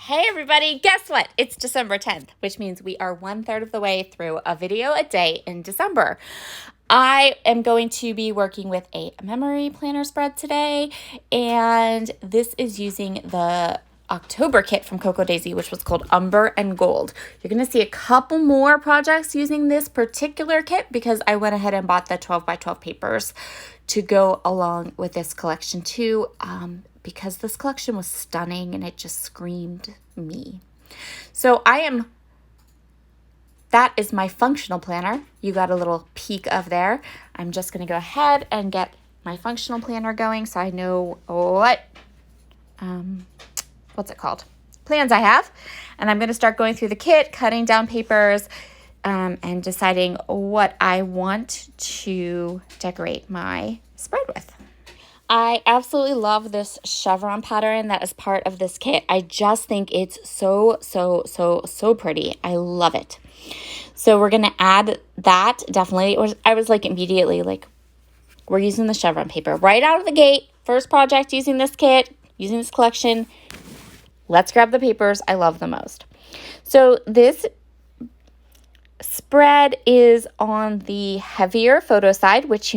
Hey everybody, guess what? It's December 10th, which means we are 1/3 of the way through a video a day in December. I am going to be working with a memory planner spread today, and this is using the October kit from Coco Daisy, which was called Umber and Gold. You're going to see a couple more projects using this particular kit because I went ahead and bought the 12 by 12 papers to go along with this collection too, because this collection was stunning and it just screamed me. So that is my functional planner. You got a little peek of there. I'm just going to go ahead and get my functional planner going so I know plans I have. And I'm going to start going through the kit, cutting down papers, and deciding what I want to decorate my spread with. I absolutely love this chevron pattern that is part of this kit. I just think it's so pretty. I love it. So we're going to add that, definitely. I was like immediately like, we're using the chevron paper right out of the gate. First project using this kit, using this collection. Let's grab the papers I love the most. So this spread is on the heavier photo side, which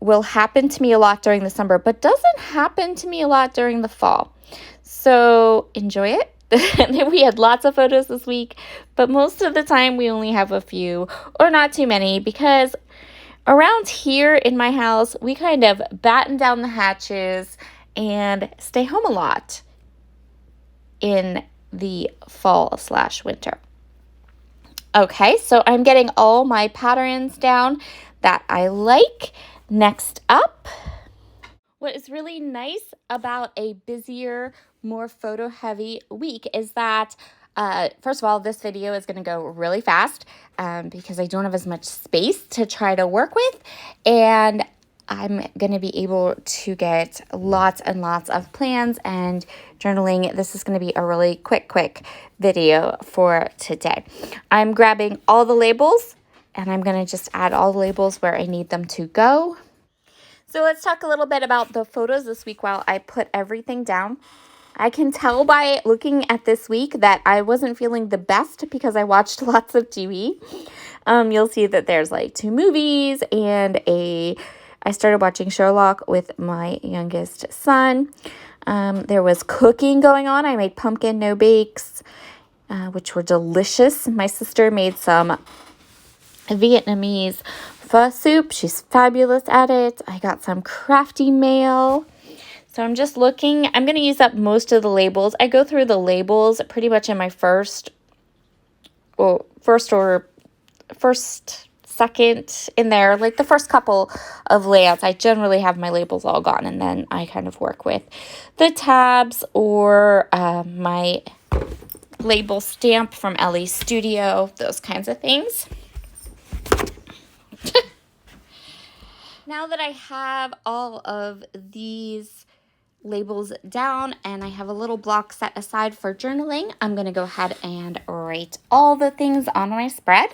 will happen to me a lot during the summer, but doesn't happen to me a lot during the fall. So enjoy it. We had lots of photos this week, but most of the time we only have a few or not too many because around here in my house, we kind of batten down the hatches and stay home a lot in the fall/winter. Okay, so I'm getting all my patterns down that I like. Next up, what is really nice about a busier, more photo-heavy week is that, first of all, this video is going to go really fast because I don't have as much space to try to work with, and I'm going to be able to get lots and lots of plans and journaling. This is going to be a really quick video for today. I'm grabbing all the labels, and I'm going to just add all the labels where I need them to go. So let's talk a little bit about the photos this week while I put everything down. I can tell by looking at this week that I wasn't feeling the best because I watched lots of TV. You'll see that there's like 2 movies and I started watching Sherlock with my youngest son. There was cooking going on. I made pumpkin no bakes, which were delicious. My sister made some Vietnamese pho soup. She's fabulous at it. I got some crafty mail. So I'm just looking. I'm going to use up most of the labels. I go through the labels pretty much in my first, second in there, like the first couple of layouts. I generally have my labels all gone, and then I kind of work with the tabs or my label stamp from Ellie's Studio, those kinds of things. Now that I have all of these labels down and I have a little block set aside for journaling, I'm going to go ahead and write all the things on my spread.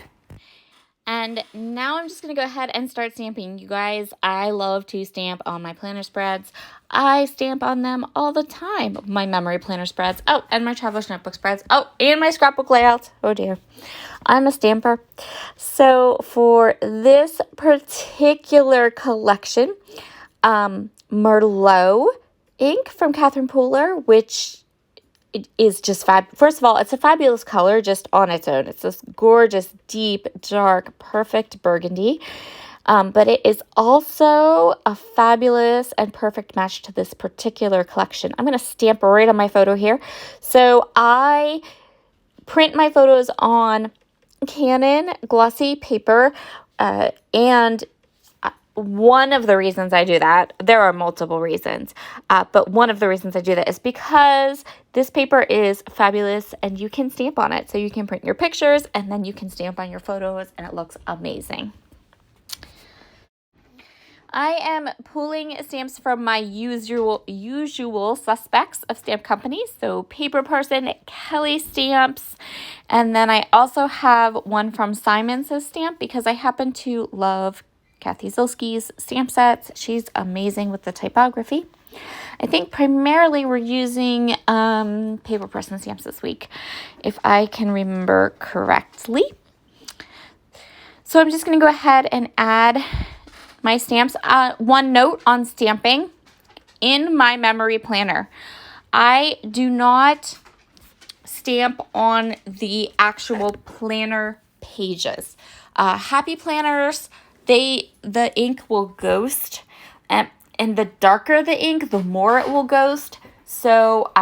And now I'm just going to go ahead and start stamping. You guys, I love to stamp on my planner spreads. I stamp on them all the time. My memory planner spreads. Oh, and my Traveler's Notebook spreads. Oh, and my scrapbook layouts. Oh dear. I'm a stamper. So for this particular collection, Merlot ink from Catherine Pooler, which it is just first of all, it's a fabulous color just on its own. It's this gorgeous, deep, dark, perfect burgundy. But it is also a fabulous and perfect match to this particular collection. I'm going to stamp right on my photo here. So I print my photos on Canon glossy paper, and one of the reasons I do that, there are multiple reasons, but one of the reasons I do that is because this paper is fabulous and you can stamp on it. So you can print your pictures and then you can stamp on your photos and it looks amazing. I am pulling stamps from my usual suspects of stamp companies. So Paper Person, Kelly Stamps, and then I also have one from Simon Says Stamp because I happen to love Kathy Zilski's stamp sets. She's amazing with the typography. I think primarily we're using paper press and stamps this week, if I can remember correctly. So I'm just going to go ahead and add my stamps. One note on stamping in my memory planner. I do not stamp on the actual planner pages. Happy planners, the ink will ghost, and the darker the ink, the more it will ghost. So,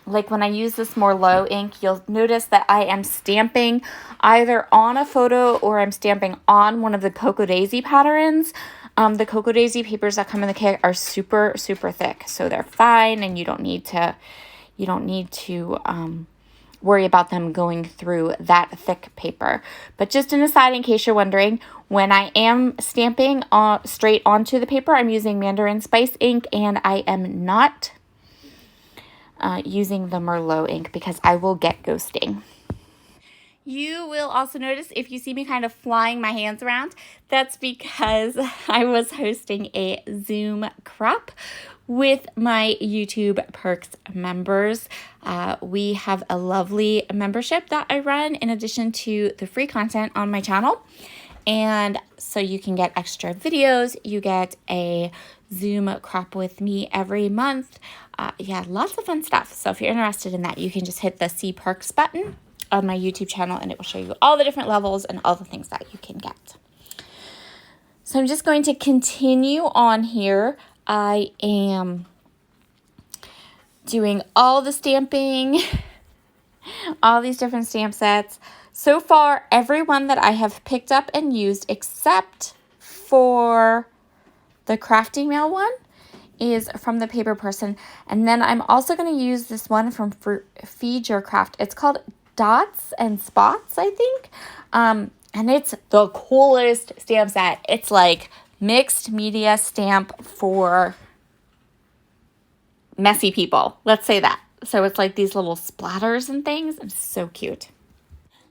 like when I use this Merlot ink, you'll notice that I am stamping either on a photo or I'm stamping on one of the Cocoa Daisy patterns. The Cocoa Daisy papers that come in the kit are super, super thick, so they're fine, and you don't need to worry about them going through that thick paper. But just an aside, in case you're wondering, when I am stamping straight onto the paper, I'm using Mandarin Spice ink, and I am not using the Merlot ink because I will get ghosting. You will also notice if you see me kind of flying my hands around, that's because I was hosting a Zoom crop with my YouTube Perks members. We have a lovely membership that I run in addition to the free content on my channel. And so you can get extra videos. You get a Zoom crop with me every month. Yeah, lots of fun stuff. So if you're interested in that, you can just hit the See Perks button on my YouTube channel, and it will show you all the different levels and all the things that you can get. So I'm just going to continue on here. I am doing all the stamping, all these different stamp sets. So far, every one that I have picked up and used, except for the Crafty Mail one, is from the Paper Person. And then I'm also going to use this one from Feed Your Craft. It's called Dots and Spots, I think. And it's the coolest stamp set. It's like mixed media stamp for messy people. Let's say that. So it's like these little splatters and things. It's so cute.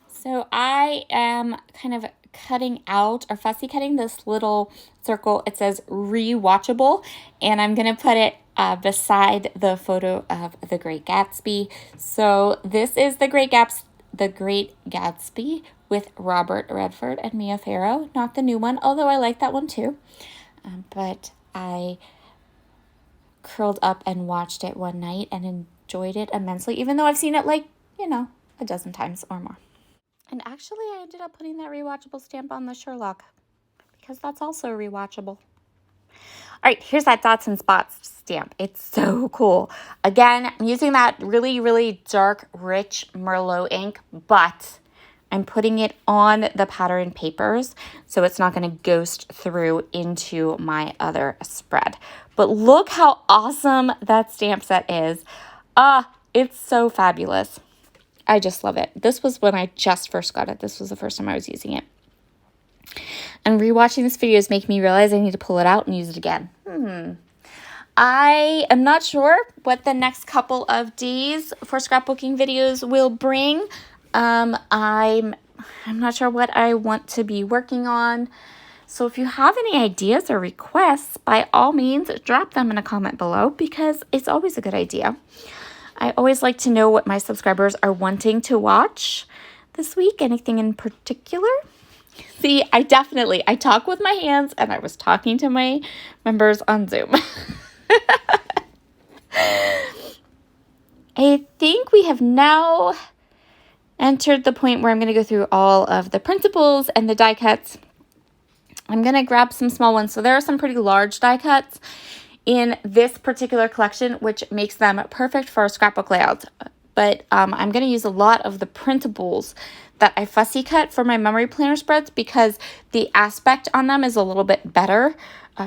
So I am kind of cutting out or fussy cutting this little circle. It says rewatchable, and I'm going to put it beside the photo of The Great Gatsby. So this is The Great Gatsby with Robert Redford and Mia Farrow. Not the new one, although I like that one too. But I curled up and watched it one night and enjoyed it immensely, even though I've seen it like, a dozen times or more. And actually, I ended up putting that rewatchable stamp on the Sherlock because that's also rewatchable. All right, here's that Dots and Spots stamp. It's so cool. Again, I'm using that really, really dark, rich Merlot ink, but I'm putting it on the pattern papers, so it's not going to ghost through into my other spread. But look how awesome that stamp set is. It's so fabulous. I just love it. This was when I just first got it. This was the first time I was using it. And rewatching this video is making me realize I need to pull it out and use it again. I am not sure what the next couple of days for scrapbooking videos will bring. I'm not sure what I want to be working on. So if you have any ideas or requests, by all means, drop them in a comment below because it's always a good idea. I always like to know what my subscribers are wanting to watch this week. Anything in particular? See, I talk with my hands, and I was talking to my members on Zoom. I think we have now entered the point where I'm going to go through all of the principles and the die cuts. I'm going to grab some small ones. So there are some pretty large die cuts in this particular collection, which makes them perfect for scrapbook layouts. But I'm going to use a lot of the printables that I fussy cut for my memory planner spreads because the aspect on them is a little bit better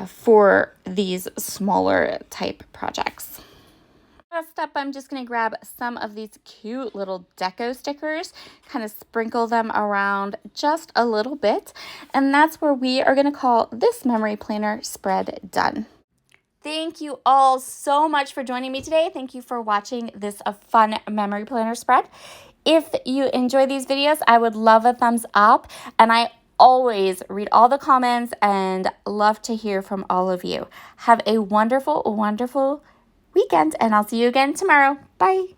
for these smaller type projects. Last up, I'm just going to grab some of these cute little deco stickers, kind of sprinkle them around just a little bit, and that's where we are going to call this memory planner spread done. Thank you all so much for joining me today. Thank you for watching this fun memory planner spread. If you enjoy these videos, I would love a thumbs up, and I always read all the comments and love to hear from all of you. Have a wonderful, wonderful weekend, and I'll see you again tomorrow. Bye.